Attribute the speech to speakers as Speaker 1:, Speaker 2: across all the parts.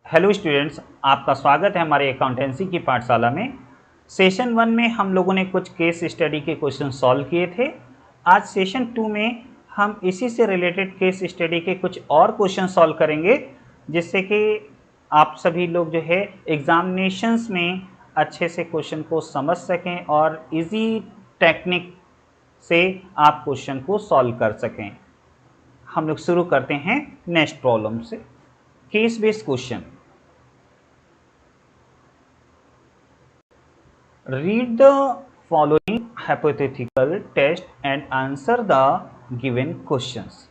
Speaker 1: Hello students, आपका स्वागत है हमारे अकाउंटेंसी की पाठशाला में। सेशन 1 में हम लोगों ने कुछ केस स्टडी के क्वेश्चन सॉल्व किए थे। आज सेशन 2 में हम इसी से रिलेटेड केस स्टडी के कुछ और क्वेश्चन सॉल्व करेंगे, जिससे कि आप सभी लोग जो है एग्जामिनेशंस में अच्छे से क्वेश्चन को समझ सकें और इजी टेक्निक से आप क्वेश्चन को सॉल्व कर सकें। हम लोग शुरू करते हैं नेक्स्ट प्रॉब्लम से। Case based question. Read the following hypothetical test and answer the given questions.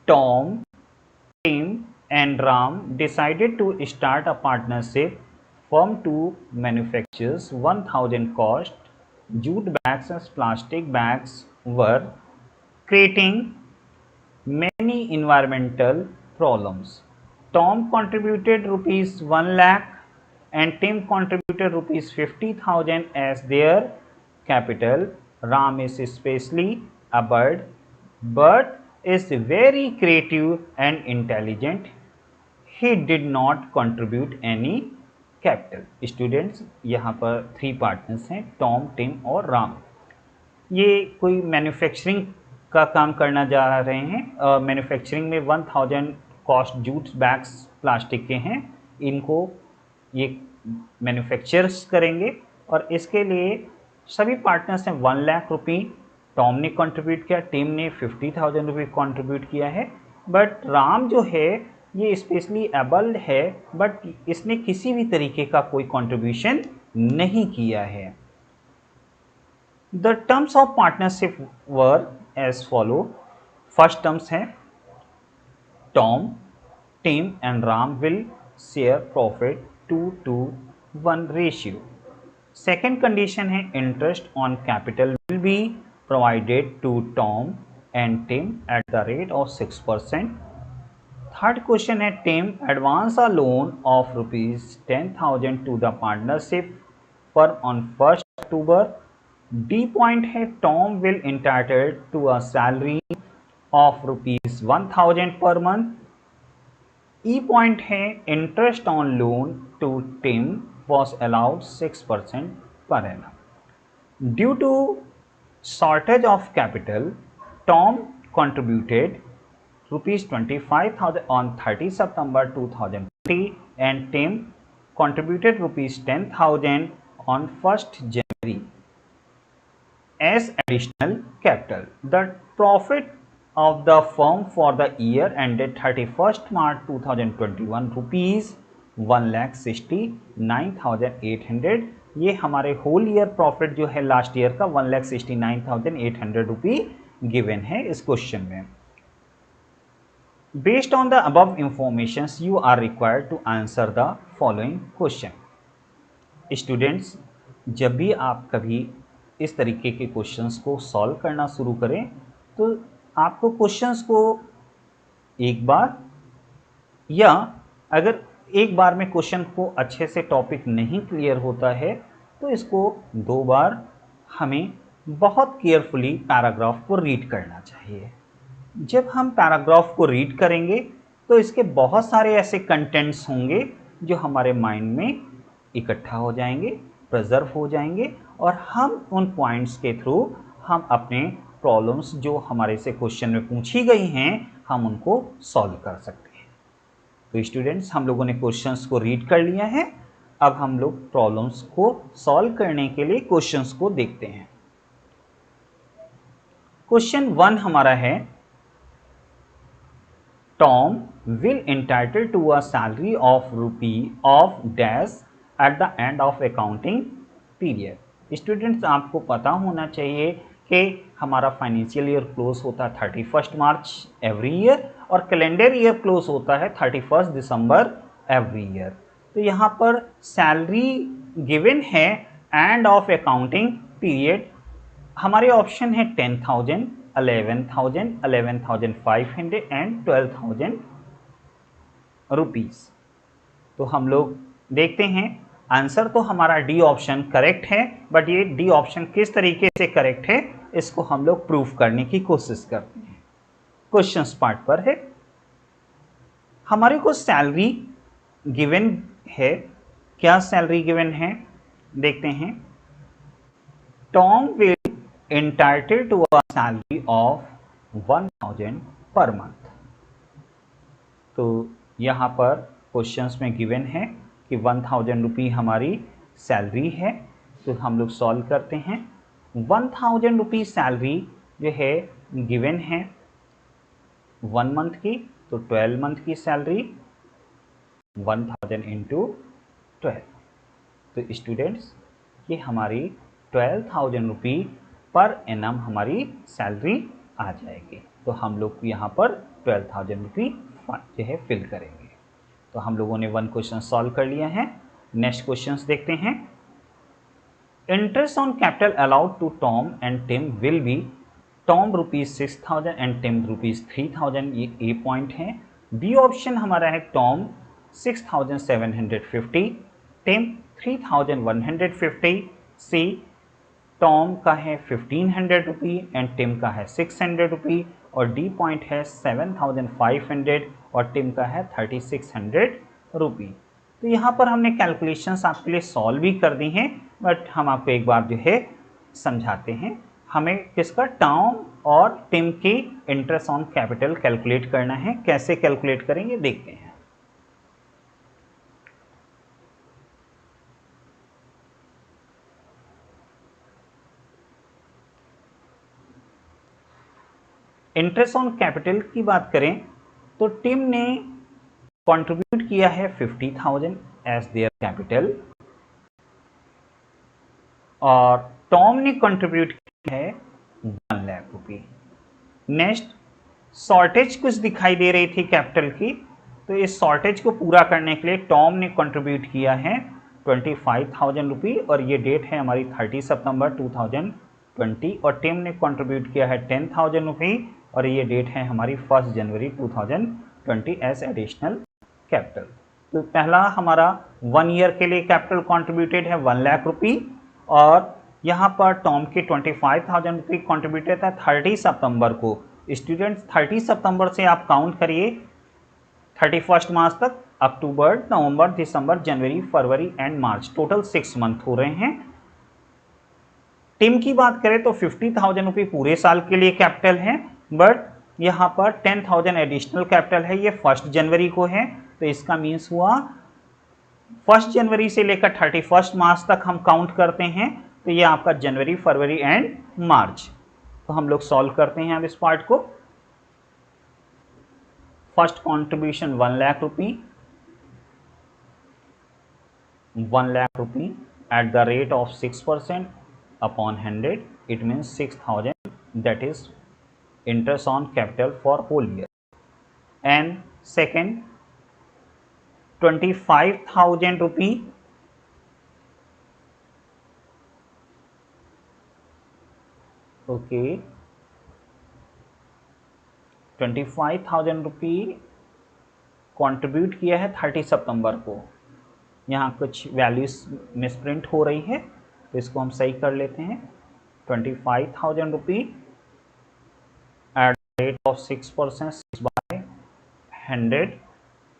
Speaker 1: Tom, Tim, and Ram decided to start a partnership firm to manufacture 1000 cost jute bags and plastic bags were creating many environmental problems. Tom contributed rupees 1 lakh and Tim contributed rupees 50,000 as their capital. Ram is especially a bird, but is very creative and intelligent. He did not contribute any capital. Students, यहाँ पर 3 partners हैं, Tom, Tim और राम। ये कोई manufacturing का काम करना जा रहे हैं। मैन्युफैक्चरिंग में 1000 कॉस्ट जूट बैग्स प्लास्टिक के हैं, इनको ये मैन्युफैक्चर्स करेंगे और इसके लिए सभी पार्टनर्स ने 1 लाख रुपये टॉम ने कंट्रीब्यूट किया, टीम ने 50,000 रुपये कंट्रीब्यूट किया है। बट राम जो है ये स्पेशली एबल्ड है, बट इसने किसी भी तरीके का कोई कंट्रीब्यूशन नहीं किया है। The terms of partnership were as follow. First terms है Tom, Tim and Ram will share profit 2:1 ratio. Second condition है interest on capital will be provided to Tom and Tim at the rate of 6%. Third question है Tim advance a loan of rupees 10,000 to the partnership firm on 1st October. D point है Tom will entitled to a salary of rupees 1000 per month. E point है interest on loan to Tim was allowed 6% per annum. Due to shortage of capital, Tom contributed rupees 25,000 on 30 September 2020 and Tim contributed rupees 10,000 on 1st January. As additional capital. The profit of the firm for the year ended 31st March 2021 rupees 1,69,800। ये हमारे whole year profit जो है last year का 1,69,800 रुपी given है इस question में। Based on the above information you are required to answer the following question. Students, जब भी आप कभी इस तरीके के क्वेश्चंस को सॉल्व करना शुरू करें तो आपको क्वेश्चंस को एक बार, या अगर एक बार में क्वेश्चन को अच्छे से टॉपिक नहीं क्लियर होता है तो इसको 2 बार हमें बहुत केयरफुली पैराग्राफ को रीड करना चाहिए। जब हम पैराग्राफ को रीड करेंगे तो इसके बहुत सारे ऐसे कंटेंट्स होंगे जो हमारे माइंड में इकट्ठा हो जाएंगे, प्रिजर्व हो जाएंगे और हम उन पॉइंट्स के थ्रू हम अपने प्रॉब्लम्स जो हमारे से क्वेश्चन में पूछी गई हैं हम उनको सॉल्व कर सकते हैं। तो स्टूडेंट्स, हम लोगों ने क्वेश्चंस को रीड कर लिया है। अब हम लोग प्रॉब्लम्स को सॉल्व करने के लिए क्वेश्चंस को देखते हैं। क्वेश्चन 1 हमारा है Tom will entitle to a salary of dash at the end of accounting period. Students, आपको पता होना चाहिए कि हमारा फाइनेंशियल ईयर क्लोज होता है 31 मार्च एवरी ईयर और कैलेंडर ईयर क्लोज होता है 31 दिसंबर एवरी ईयर। तो यहाँ पर सैलरी गिवन है एंड ऑफ अकाउंटिंग पीरियड। हमारे ऑप्शन है 10,000, 11,000, 11,500 एंड 12,000 रुपीज़। तो हम लोग देखते हैं आंसर तो हमारा डी ऑप्शन करेक्ट है, बट ये डी ऑप्शन किस तरीके से करेक्ट है इसको हम लोग प्रूफ करने की कोशिश करते हैं। क्वेश्चंस पार्ट पर है। हमारे को सैलरी गिवन है। क्या सैलरी गिवन है देखते हैं। Tom will entitle to a salary of 1000 per month. तो यहाँ पर क्वेश्चंस में गिवन है कि 1000 रुपी हमारी सैलरी है। तो हम लोग सॉल्व करते हैं। 1000 रुपी सैलरी जो है गिवन है 1 मंथ की, तो 12 मंथ की सैलरी 1000 इंटू 12। तो स्टूडेंट्स ये हमारी 12,000 रुपी पर एनम हमारी सैलरी आ जाएगी। तो हम लोग यहाँ पर 12,000 रुपी जो है फिल करेंगे। तो हम लोगों ने 1 क्वेश्चन सॉल्व कर लिया है। नेक्स्ट क्वेश्चन देखते हैं। Interest on capital allowed to Tom and Tim will be Tom ₹6,000 and Tim ₹3,000। ये ए पॉइंट है। बी ऑप्शन हमारा है टॉम 6,750, टिम 3,150। सी टॉम का है 1,500 रुपी एंड टिम का है 600 रुपी। और डी पॉइंट है 7,500 और टिम का है 3,600 रुपी। तो यहाँ पर हमने कैलकुलेशंस आपके लिए सॉल्व भी कर दी हैं, बट हम आपको एक बार जो है समझाते हैं। हमें किसका टॉम और टिम की इंटरेस्ट ऑन कैपिटल कैलकुलेट करना है। कैसे कैलकुलेट करेंगे देखते हैं। इंटरेस्ट ऑन कैपिटल की बात करें तो टिम ने कंट्रीब्यूट किया है 50,000 एज देयर कैपिटल और टॉम ने कंट्रीब्यूट किया है 1 लाख रुपी। नेक्स्ट शॉर्टेज कुछ दिखाई दे रही थी कैपिटल की, तो इस शॉर्टेज को पूरा करने के लिए टॉम ने कंट्रीब्यूट किया है 25,000 रुपी और ये डेट है हमारी 30 सितंबर 2020। और टिम ने कंट्रीब्यूट किया है 10,000 रुपी और ये डेट है हमारी 1 जनवरी 2020 एज एडिशनल कैपिटल। तो पहला हमारा 1 ईयर के लिए कैपिटल कंट्रीब्यूटेड है 1 लाख रुपी और यहाँ पर टॉम के 25,000 रुपी कंट्रीब्यूटेड है 30 सितंबर को। स्टूडेंट्स 30 सितंबर से आप काउंट करिए 31 मार्च तक, अक्टूबर, नवंबर, दिसंबर, जनवरी, फरवरी एंड मार्च, टोटल 6 मंथ हो रहे हैं। टिम की बात करें तो 50,000 रुपये पूरे साल के लिए कैपिटल है, बट यहाँ पर 10,000 एडिशनल कैपिटल है। ये 1 जनवरी को है, तो इसका मीन्स हुआ 1 जनवरी से लेकर 31 मार्च तक हम काउंट करते हैं, तो ये आपका जनवरी, फरवरी एंड मार्च। तो हम लोग सॉल्व करते हैं अब इस पार्ट को। First contribution 1 lakh rupee, 1 lakh rupee at the rate of 6% upon 100, it means 6,000, that is interest on capital for whole year. And second 25,000 rupee, okay, 25,000 rupee contribute किया है 30 सितंबर को। यहाँ कुछ वैल्यूज मिसप्रिंट हो रही है, तो इसको हम सही कर लेते हैं। 25,000 रुपी एट रेट ऑफ 6%, 6/100,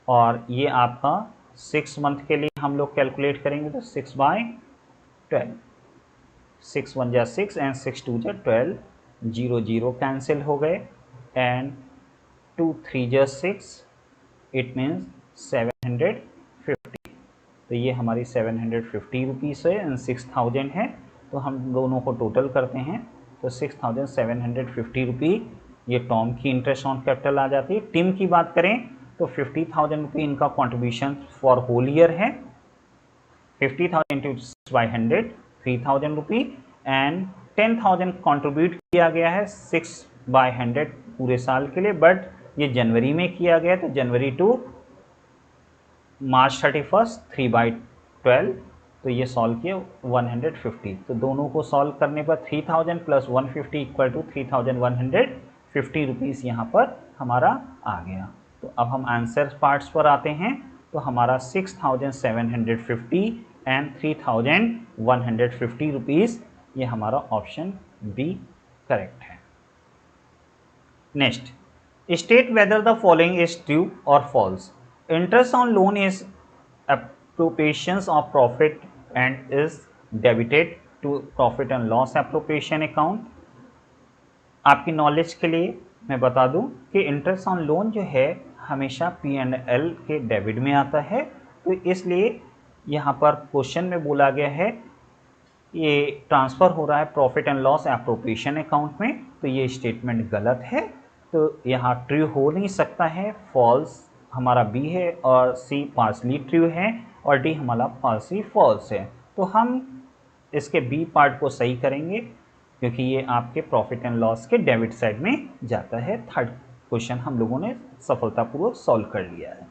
Speaker 1: और ये आपका 6 मंथ के लिए हम लोग कैलकुलेट करेंगे तो 6/12, 6 1 जा 6 एंड 6 2 जा 12, 0 0 कैंसिल हो गए एंड 2 3 जा 6, इट मीन्स 750। तो ये हमारी 750 रुपीज़ है एंड 6,000 है, तो हम दोनों को टोटल करते हैं तो 6,750 रुपी ये टॉम की इंटरेस्ट ऑन कैपिटल आ जाती है। टिम की बात करें तो 50,000 रुपी इनका कंट्रीब्यूशन फॉर होल ईयर है। 50,000 इंटू 6/100, 3,000 रुपी एंड 10,000 कंट्रीब्यूट किया गया है 6/100 पूरे साल के लिए, बट ये जनवरी में किया गया, तो जनवरी टू मार्च 31, 3/12, तो ये सॉल्व किया 150। तो दोनों को सॉल्व करने पर 3,000 प्लस 150 इक्वल टू 3,150 रुपीज़ यहाँ पर हमारा आ गया। तो अब हम आंसर पार्ट्स पर आते हैं। तो हमारा 6,750 एंड 3,150 रुपीज़, ये हमारा ऑप्शन बी करेक्ट है। Next State whether the following is true or false. Interest on loan is appropriations of profit and is debited to profit and loss appropriation account. आपकी knowledge के लिए मैं बता दूं कि इंटरेस्ट ऑन लोन जो है हमेशा P&L के डेबिट में आता है, तो इसलिए यहाँ पर क्वेश्चन में बोला गया है ये ट्रांसफ़र हो रहा है profit and loss appropriation account में, तो ये स्टेटमेंट गलत है, तो यहाँ ट्रू हो नहीं सकता है, फॉल्स हमारा बी है और सी पार्सली ट्रू है और डी हमारा पार्सली फॉल्स है। तो हम इसके बी पार्ट को सही करेंगे क्योंकि ये आपके प्रॉफिट एंड लॉस के डेबिट साइड में जाता है। थर्ड क्वेश्चन हम लोगों ने सफलतापूर्वक सॉल्व कर लिया है।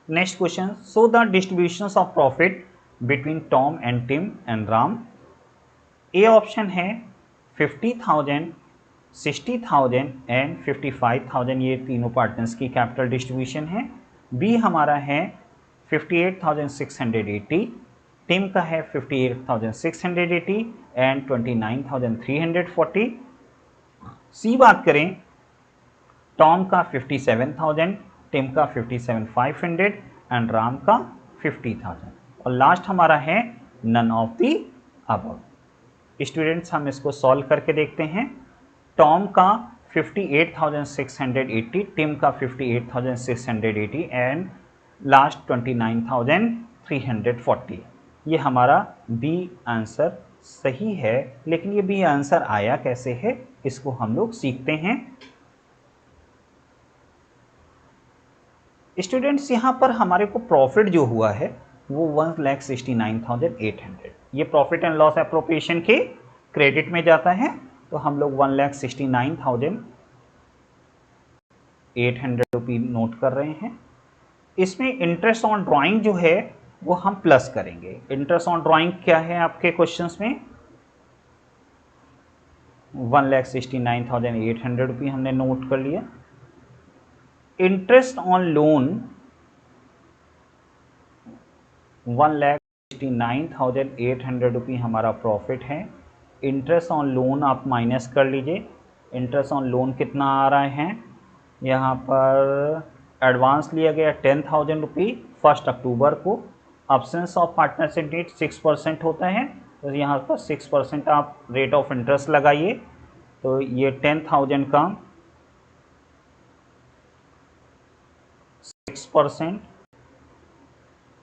Speaker 1: Next question, so the distributions of profit between Tom and Tim and Ram. A option है 50,000, 60,000 एंड 55,000, ये तीनों पार्टनर्स की कैपिटल डिस्ट्रीब्यूशन है। बी हमारा है 58,680, टिम का है 58,680 एंड 29,340। सी बात करें, टॉम का 57,000, टिम का 57,500 एंड राम का 50,000, और लास्ट हमारा है none of the above. Students हम इसको सॉल्व करके देखते हैं। टॉम का 58,680, टिम का 58,680 एंड लास्ट 29,340। ये हमारा बी आंसर सही है, लेकिन ये बी आंसर आया कैसे है इसको हम लोग सीखते हैं। स्टूडेंट्स यहाँ पर हमारे को प्रॉफिट जो हुआ है वो 1,69,800, ये प्रॉफिट एंड लॉस एप्रोप्रिएशन के क्रेडिट में जाता है, तो हम लोग 1,69,800 रुपये नोट कर रहे हैं। इसमें इंटरेस्ट ऑन ड्राइंग जो है वो हम प्लस करेंगे। इंटरेस्ट ऑन ड्राइंग क्या है आपके क्वेश्चंस में, 1,69,800 रुपये हमने नोट कर लिया। इंटरेस्ट ऑन लोन 1,69,800 रुपये हमारा प्रॉफिट है। इंटरेस्ट ऑन लोन आप माइनस कर लीजिए। इंटरेस्ट ऑन लोन कितना आ रहा है, यहाँ पर एडवांस लिया गया 10,000 रुपये 1 अक्टूबर को। अब्सेंस ऑफ पार्टनरशिप डेट 6% होता है, तो यहाँ पर 6% आप रेट ऑफ इंटरेस्ट लगाइए, तो ये 10,000 का 6%,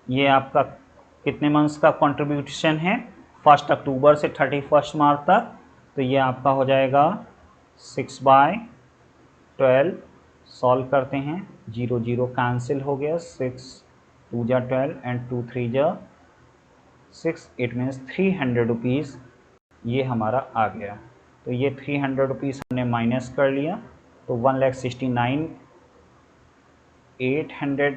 Speaker 1: ये आपका कितने मंथ्स का कंट्रीब्यूशन है 1 अक्टूबर से 31 मार्च तक, तो ये आपका हो जाएगा 6/12। सॉल्व करते हैं, 0 0 कैंसिल हो गया, 6 2 जा 12 एंड 2 3 जा 6, इट मीन्स 300 रुपीज़ ये हमारा आ गया। तो ये 300 रुपीज़ हमने माइनस कर लिया, तो 1,69,800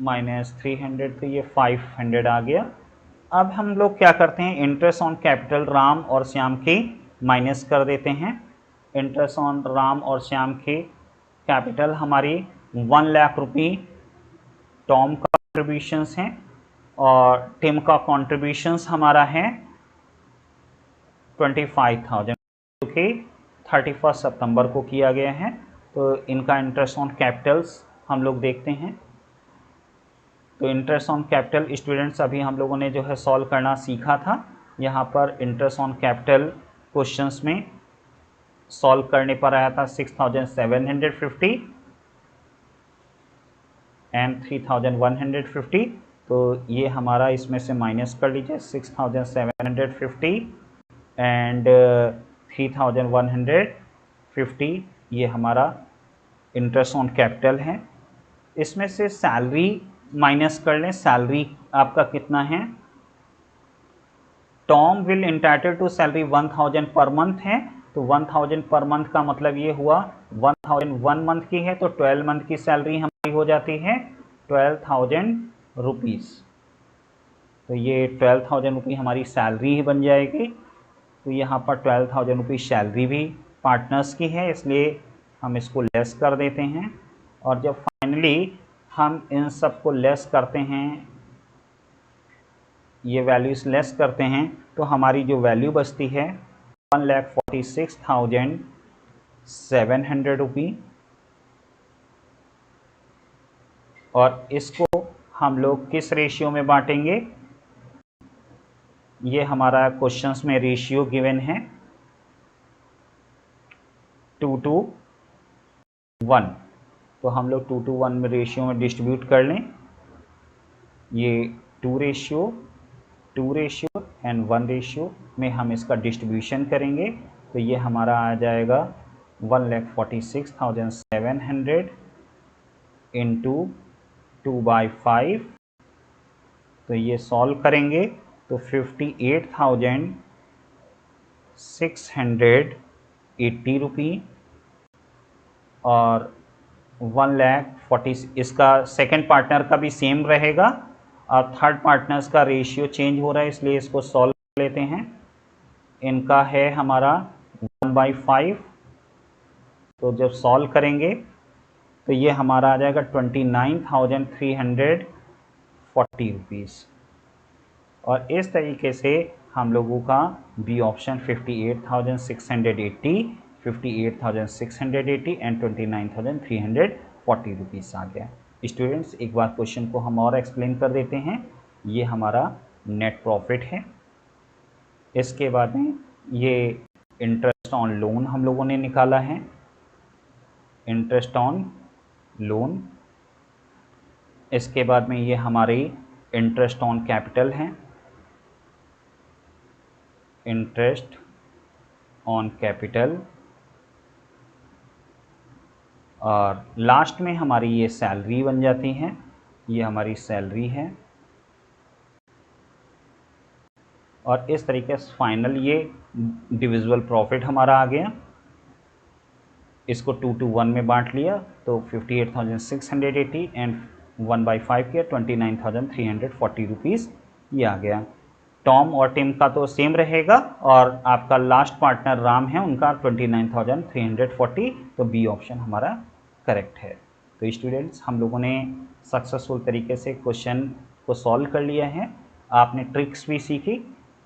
Speaker 1: माइनस 300, तो ये 500 आ गया। अब हम लोग क्या करते हैं, इंटरेस्ट ऑन कैपिटल राम और श्याम की माइनस कर देते हैं। इंटरेस्ट ऑन राम और श्याम की कैपिटल हमारी 1 लाख रुपये टॉम का कॉन्ट्रीब्यूशंस हैं और टिम का कॉन्ट्रीब्यूशंस हमारा है 25,000, जो कि 31 सितंबर को किया गया है। तो इनका इंटरेस्ट ऑन कैपिटल्स हम लोग देखते हैं। तो इंटरेस्ट ऑन कैपिटल स्टूडेंट्स अभी हम लोगों ने जो है सॉल्व करना सीखा था। यहाँ पर इंटरेस्ट ऑन कैपिटल क्वेश्चंस में सॉल्व करने पर आया था 6,750 एंड 3,150, तो ये हमारा इसमें से माइनस कर लीजिए 6,750 एंड 3,150, ये हमारा इंटरेस्ट ऑन कैपिटल है। इसमें से सैलरी माइनस कर लें, सैलरी आपका कितना है, Tom will entitle to salary 1,000 per month है, तो 1,000 पर मंथ का मतलब ये हुआ 1,000 1 मंथ की है, तो 12 मंथ की सैलरी हमारी हो जाती है 12,000 रुपीज़। तो ये 12,000 रुपये हमारी सैलरी ही बन जाएगी। तो यहाँ पर 12,000 रुपये सैलरी भी पार्टनर्स की है, इसलिए हम इसको लेस कर देते हैं। और जब फाइनली हम इन सब को लेस करते हैं, ये वैल्यूज़ लेस करते हैं, तो हमारी जो वैल्यू बचती है 1,46,700 रुपये और इसको हम लोग किस रेशियो में बांटेंगे, ये हमारा क्वेश्चंस में रेशियो गिवन है 2:1, तो हम लोग 2:1 में रेशियो में डिस्ट्रीब्यूट कर लें। ये 2 रेशियो एंड 1 रेशियो में हम इसका डिस्ट्रीब्यूशन करेंगे, तो ये हमारा आ जाएगा 1,46,700 इंटू 2/5, तो ये सॉल्व करेंगे तो 58,680 रुपी और 1,40,000, इसका सेकंड पार्टनर का भी सेम रहेगा और थर्ड पार्टनर्स का रेशियो चेंज हो रहा है, इसलिए इसको सॉल्व कर लेते हैं। इनका है हमारा 1/5, तो जब सॉल्व करेंगे तो ये हमारा आ जाएगा 29,340 रुपीज़। और इस तरीके से हम लोगों का बी ऑप्शन 58,680 एंड 29,340 रुपीज़ आ गया। स्टूडेंट्स, एक बार क्वेश्चन को हम और एक्सप्लेन कर देते हैं। ये हमारा नेट प्रॉफिट है। इसके बाद में ये इंटरेस्ट ऑन लोन हम लोगों ने निकाला है, इंटरेस्ट ऑन लोन। इसके बाद में ये हमारी इंटरेस्ट ऑन कैपिटल है, इंटरेस्ट ऑन कैपिटल। और लास्ट में हमारी ये सैलरी बन जाती है, ये हमारी सैलरी है। और इस तरीके से फाइनल ये डिविजिबल प्रॉफिट हमारा आ गया। इसको 2:1 में बांट लिया तो 58,680 एंड 1/5 किया 29,340 रुपीज़ ये आ गया। टॉम और टिम का तो सेम रहेगा और आपका लास्ट पार्टनर राम है, उनका 29,340, तो बी ऑप्शन हमारा करेक्ट है। तो स्टूडेंट्स, हम लोगों ने सक्सेसफुल तरीके से क्वेश्चन को सॉल्व कर लिया है। आपने ट्रिक्स भी सीखी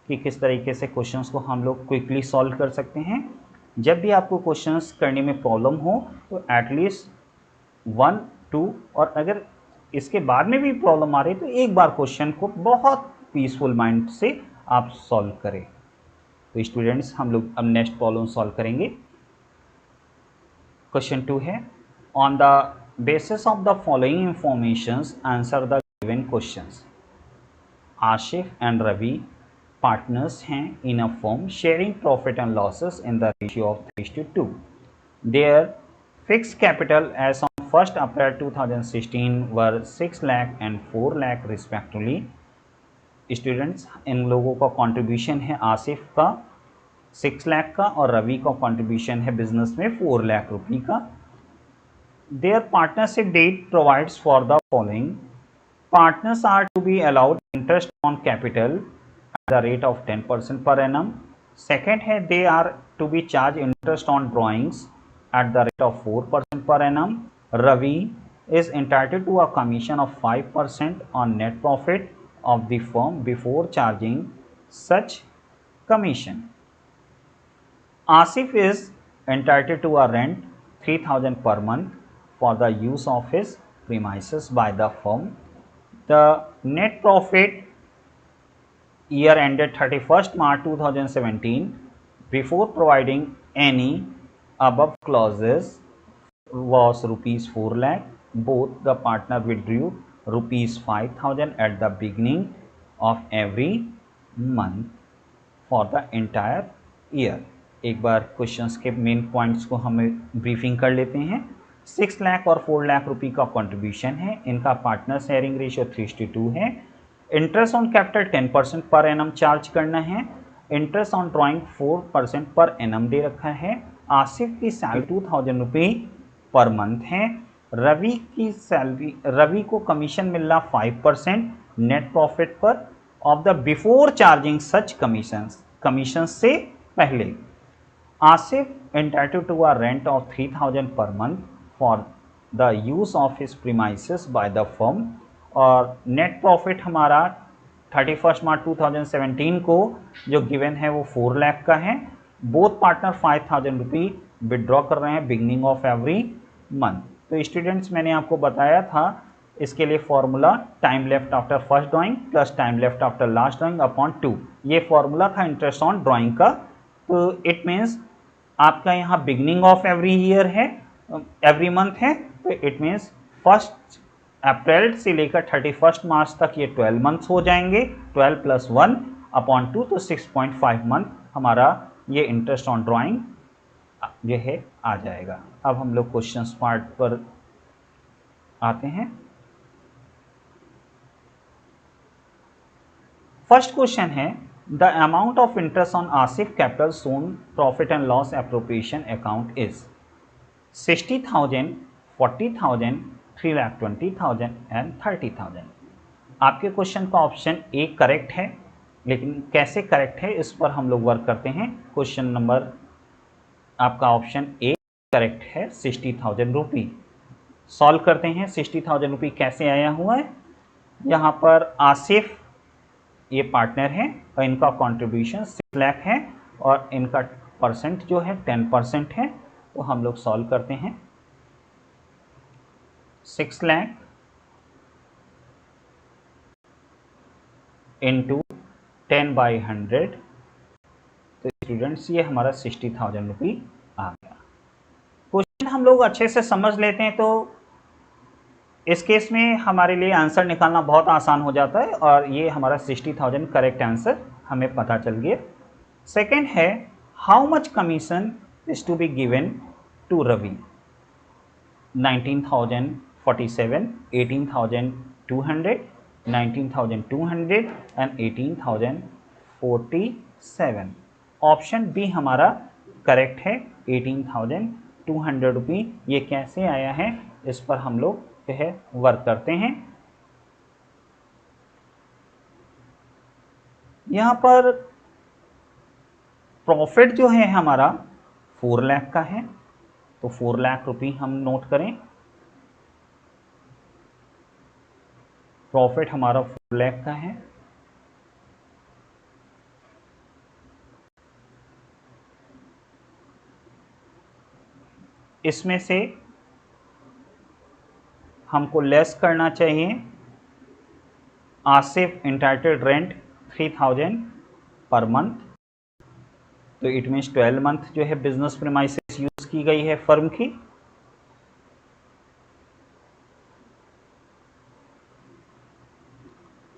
Speaker 1: कि किस तरीके से क्वेश्चंस को हम लोग क्विकली सॉल्व कर सकते हैं। जब भी आपको क्वेश्चंस करने में प्रॉब्लम हो तो एटलीस्ट 1, 2 और अगर इसके बाद में भी प्रॉब्लम आ रही तो एक बार क्वेश्चन को बहुत पीसफुल माइंड से आप सॉल्व करें। तो स्टूडेंट्स, हम लोग अब नेक्स्ट प्रॉब्लम सॉल्व करेंगे। क्वेश्चन 2 है, on the basis of the following informations answer the given questions. Asif and Ravi partners हैं in a firm sharing profit and losses in the ratio of 3:2. Their fixed capital as on 1st April 2016 were 6 lakh and 4 lakh respectively. Students, इन लोगों का contribution है आसिफ का 6 लाख का और रवि का contribution है business में 4 लाख रुपये का। Their partnership deed provides for the following. Partners are to be allowed interest on capital the rate of 10% per annum. Second है, they are to be charged interest on drawings at the rate of 4% per annum. Ravi is entitled to a commission of 5% on net profit of the firm before charging such commission. Asif is entitled to a rent 3,000 per month for the use of his premises by the firm. The net profit year ended 31st March 2017 before providing any above clauses was rupees 4 lakh. Both the partner withdrew rupees 5,000 at the beginning of every month for the entire year. एक बार questions के main points को हम briefing कर लेते हैं। 6 लाख और 4 लाख रुपए का कंट्रीब्यूशन है, इनका पार्टनर शेयरिंग रेशियो 3:2 है। Interest on capital 10% per annum charge करना है। Interest on drawing 4% per annum दे रखा है। आसिफ की सैलरी 2,000 रुपये पर मंथ है। रवि की सैलरी, रवि को कमीशन मिल रहा 5% नेट प्रॉफिट पर of the before charging such commission से पहले। Asif entitled to a rent of 3,000 per month for the use of his premises by the firm. और नेट प्रॉफिट हमारा 31 मार्च 2017 को जो गिवन है वो 4 लाख का है। बोथ पार्टनर 5,000 रुपये विड्रॉ कर रहे हैं बिगनिंग ऑफ एवरी मंथ। तो स्टूडेंट्स, मैंने आपको बताया था इसके लिए formula time left after first drawing plus time left after last drawing upon 2, ये फॉर्मूला था इंटरेस्ट ऑन ड्राइंग का। तो इट मीन्स आपका यहाँ बिगनिंग ऑफ एवरी ईयर है, एवरी मंथ है, तो इट मीन्स 1 अप्रैल से लेकर 31 मार्च तक ये 12 मंथ्स हो जाएंगे, 12 + 1 अपॉन 2, तो 6.5 मंथ हमारा ये इंटरेस्ट ऑन ड्राइंग ये है आ जाएगा। अब हम लोग क्वेश्चन पार्ट पर आते हैं। फर्स्ट क्वेश्चन है the amount of interest on Asif capital सोन profit and loss appropriation account is 60,000, 40,000, 3,20,000 and 30,000। आपके क्वेश्चन का ऑप्शन ए करेक्ट है, लेकिन कैसे करेक्ट है इस पर हम लोग वर्क करते हैं। क्वेश्चन नंबर आपका ऑप्शन ए करेक्ट है, 60,000 रुपी। सॉल्व करते हैं 60,000 रुपी कैसे आया हुआ है। यहाँ पर आसिफ ये पार्टनर है और इनका कंट्रीब्यूशन 6 लाख है और इनका परसेंट जो है 10% है। तो हम लोग सॉल्व करते हैं 6 लाख इंटू 10/100, तो स्टूडेंट्स ये हमारा 60,000 रुपी आ गया। क्वेश्चन हम लोग अच्छे से समझ लेते हैं तो इस केस में हमारे लिए आंसर निकालना बहुत आसान हो जाता है और ये हमारा 60,000 करेक्ट आंसर हमें पता चल गया। सेकंड है how much commission is to be given to Ravi. 19,047, 18,200, 19,200 and 18,047। Option B हमारा करेक्ट है, 18,200 रुपी। ये कैसे आया है इस पर हम लोग जो है वर्क करते हैं। यहाँ पर प्रॉफिट जो है हमारा 4 लाख का है, तो 4 लाख रुपी हम नोट करें। प्रॉफिट हमारा 4 लाख का है। इसमें से हमको लेस करना चाहिए Asif entitled rent 3,000 per month, तो इट मीन्स 12 मंथ जो है बिजनेस प्रीमाइसेस यूज की गई है फर्म की।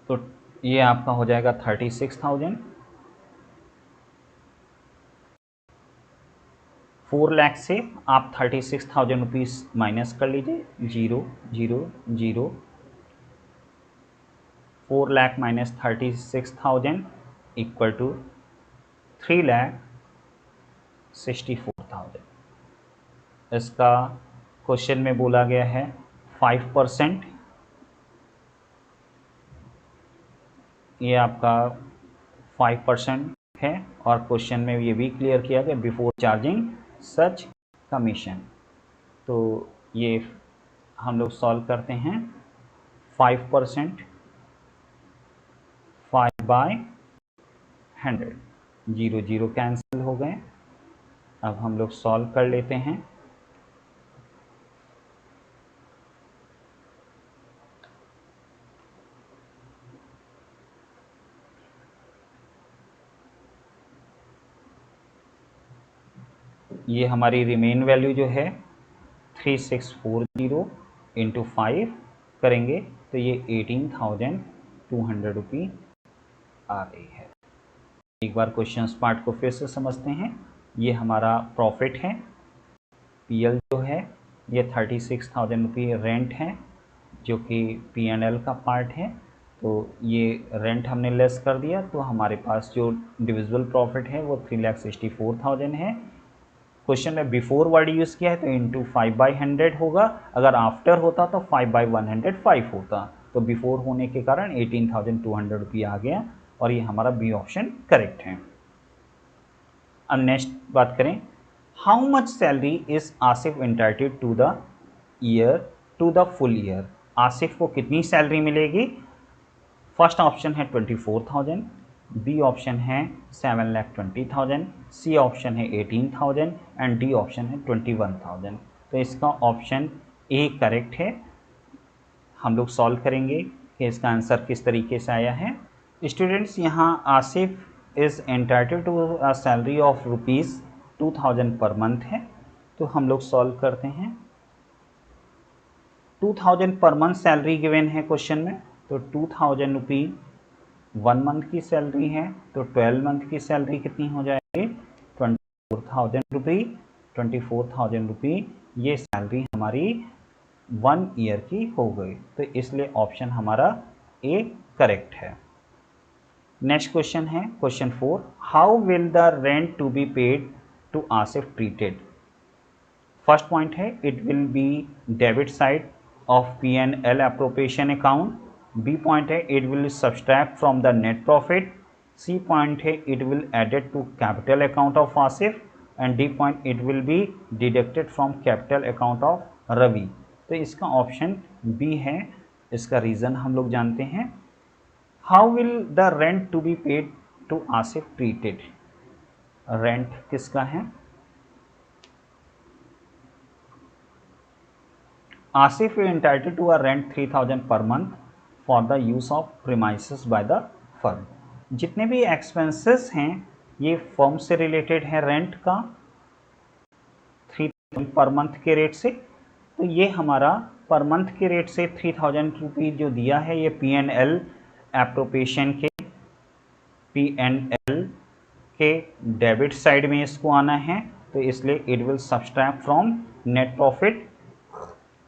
Speaker 1: तो ये आपका हो जाएगा 36,000। 4 लाख से आप 36,000 रुपीज़ माइनस कर लीजिए, 0 0 0। 4 लाख माइनस 36,000 इक्वल टू 3,64,000। इसका क्वेश्चन में बोला गया है 5%। ये आपका 5% है और क्वेश्चन में ये भी क्लियर किया गया बिफोर चार्जिंग सच कमीशन। तो ये हम लोग सॉल्व करते हैं 5%, 5/100, 0 0 कैंसिल हो गए। अब हम लोग सॉल्व कर लेते हैं। ये हमारी रिमेन वैल्यू जो है 3640 इंटू 5 करेंगे तो ये 18,200 रुपी आ रही है। एक बार क्वेश्चन पार्ट को फिर से समझते हैं। ये हमारा प्रॉफिट है, पीएल जो है ये 36,000 रुपी रेंट है जो कि P&L का पार्ट है। तो ये रेंट हमने लेस कर दिया तो हमारे पास जो डिविजिबल प्रॉफिट है वो 3,64,000 है। क्वेश्चन में बिफोर वर्ड यूज़ किया है तो इंटू 5/100 होगा, अगर आफ्टर होता तो 5/105 होता। तो बिफोर होने के कारण 18,200 रुपी आ गया और ये हमारा बी ऑप्शन करेक्ट है। अब नेक्स्ट बात करें, how much salary is Asif entitled to the year to the full year. Asif को कितनी सैलरी मिलेगी। फर्स्ट ऑप्शन है 24,000, बी ऑप्शन है 7,20,000, सी ऑप्शन है 18,000 एंड डी ऑप्शन है 21,000। तो इसका ऑप्शन ए करेक्ट है। हम लोग सॉल्व करेंगे कि इसका आंसर किस तरीके से आया है। स्टूडेंट्स, यहाँ Asif is entitled to a salary of ₹2000 per month है, तो हम लोग सॉल्व करते हैं। 2000 पर मंथ सैलरी गिवन है क्वेश्चन में, तो 2000 रुपी 1 मंथ की सैलरी है, तो 12 मंथ की सैलरी कितनी हो जाएगी? 24,000 रुपी। 24,000 रुपी ये सैलरी हमारी 1 ईयर की हो गई, तो इसलिए ऑप्शन हमारा ए करेक्ट है। नेक्स्ट क्वेश्चन है question 4, how will the rent to be paid to Asif treated? First point है it will be debit side of P&L appropriation account. B point है it will subtract from the net profit. C point है it will added to capital account of Asif. And D point it will be deducted from capital account of Ravi. तो इसका option B है। इसका reason हम लोग जानते हैं। How will the rent to be paid to Asif treated? Rent किसका है? Asif is entitled to a rent 3000 per month for the use of premises by the firm। जितने भी एक्सपेंसेस हैं ये फर्म से रिलेटेड है रेंट का 3000 पर मंथ के रेट से। तो ये हमारा पर मंथ के रेट से 3000 रुपी जो दिया है ये P&L एप्रोप्रिएशन के P&L के डेबिट साइड में इसको आना है, तो इसलिए it will subtract from net profit.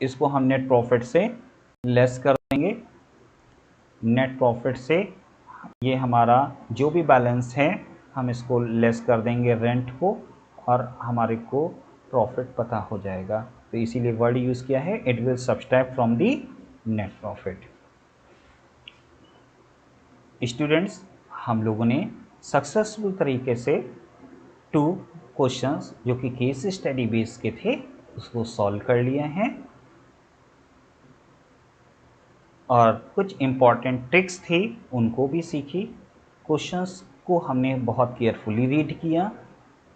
Speaker 1: इसको हम नेट प्रॉफिट से लेस कर देंगे। नेट प्रॉफिट से ये हमारा जो भी बैलेंस है हम इसको लेस कर देंगे रेंट को, और हमारे को प्रॉफिट पता हो जाएगा। तो इसीलिए वर्ड यूज़ किया है it will subtract from the net profit. Students, हम लोगों ने सक्सेसफुल तरीके से 2 क्वेश्चंस जो कि केस स्टडी बेस के थे उसको सॉल्व कर लिए हैं, और कुछ इम्पॉर्टेंट ट्रिक्स थी उनको भी सीखी। क्वेश्चंस को हमने बहुत केयरफुली रीड किया।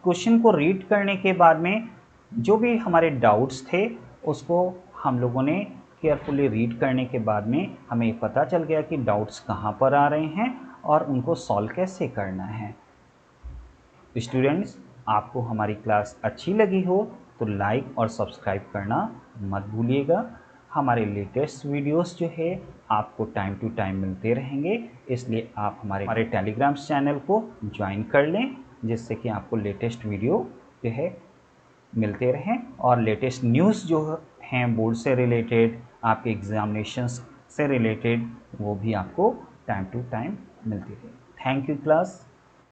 Speaker 1: क्वेश्चन को रीड करने के बाद में जो भी हमारे डाउट्स थे उसको हम लोगों ने केयरफुली रीड करने के बाद में हमें पता चल गया कि डाउट्स कहाँ पर आ रहे हैं और उनको सॉल्व कैसे करना है। स्टूडेंट्स, आपको हमारी क्लास अच्छी लगी हो तो लाइक और सब्सक्राइब करना मत भूलिएगा। हमारे लेटेस्ट वीडियोस जो है आपको टाइम टू टाइम मिलते रहेंगे, इसलिए आप हमारे टेलीग्राम चैनल को ज्वाइन कर लें, जिससे कि आपको लेटेस्ट वीडियो जो है मिलते रहें, और लेटेस्ट न्यूज़ जो हैं बोर्ड से रिलेटेड, आपके एग्जामिनेशंस से रिलेटेड, वो भी आपको टाइम टू टाइम मिलती रहे। Thank you class.